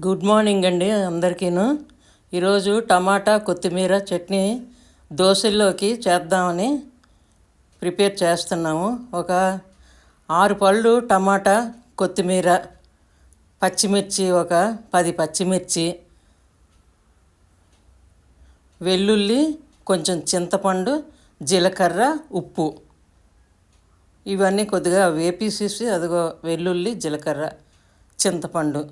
Good morning అండి అందరికీను. ఈరోజు టమాటా కొత్తిమీర చట్నీ దోశల్లోకి చేద్దామని ప్రిపేర్ చేస్తున్నాము. ఒక 6 పళ్ళు టమాటా, కొత్తిమీర, పచ్చిమిర్చి ఒక 10 పచ్చిమిర్చి, వెల్లుల్లి, కొంచెం చింతపండు, జీలకర్ర, ఉప్పు ఇవన్నీ కొద్దిగా వేపేసేసి అదిగో వెల్లుల్లి, జీలకర్ర, చింతపండు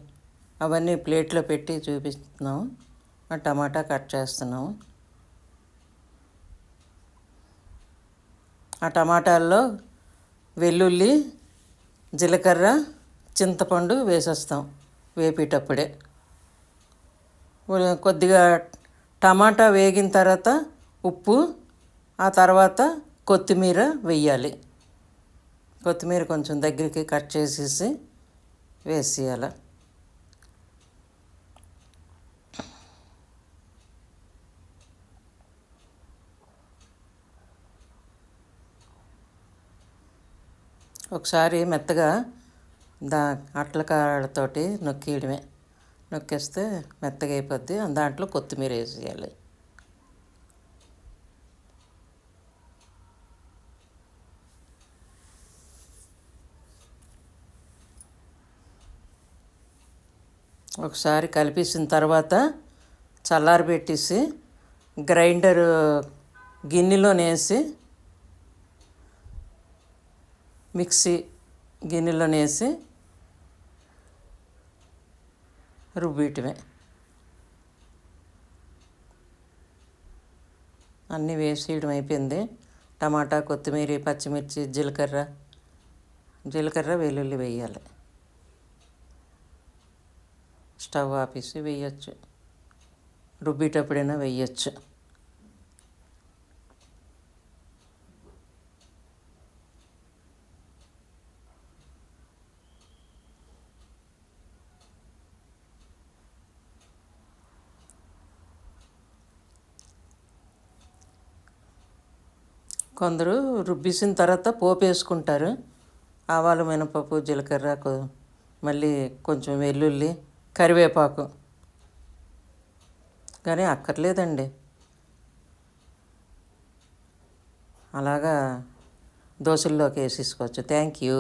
అవన్నీ ప్లేట్లో పెట్టి చూపిస్తున్నాము. ఆ టమాటా కట్ చేస్తున్నాము. ఆ టమాటాల్లో వెల్లుల్లి, జీలకర్ర, చింతపండు వేసేస్తాం వేపేటప్పుడే. కొద్దిగా టమాటా వేగిన తర్వాత ఉప్పు, ఆ తర్వాత కొత్తిమీర వెయ్యాలి. కొత్తిమీర కొంచెం దగ్గరికి కట్ చేసేసి వేసేయాలి. ఒకసారి మెత్తగా అట్ల కాడతోటి నొక్కేయడమే. నొక్కేస్తే మెత్తగా అయిపోద్ది. దాంట్లో కొత్తిమీర వేసేయాలి. ఒకసారి కలిపేసిన తర్వాత చల్లారబెట్టేసి గ్రైండర్ గిన్నెలోనేసి మిక్సీ గిన్నెలోనేసి రుబ్బేయటమే. అన్నీ వేసేయడం అయిపోయింది. టమాటా, కొత్తిమీర, పచ్చిమిర్చి, జీలకర్ర, వెల్లుల్లి వేయాలి. స్టవ్ ఆపేసి వేయచ్చు. రుబ్బేటప్పుడైనా వేయచ్చు. కొందరు రుబ్బేసిన తర్వాత పోపు వేసుకుంటారు. ఆవాలు, మినపప్పు, జీలకర్ర, మళ్ళీ కొంచెం వెల్లుల్లి, కరివేపాకు. కానీ అక్కర్లేదండి. అలాగా దోశల్లోకి వేసేసుకోవచ్చు. Thank you.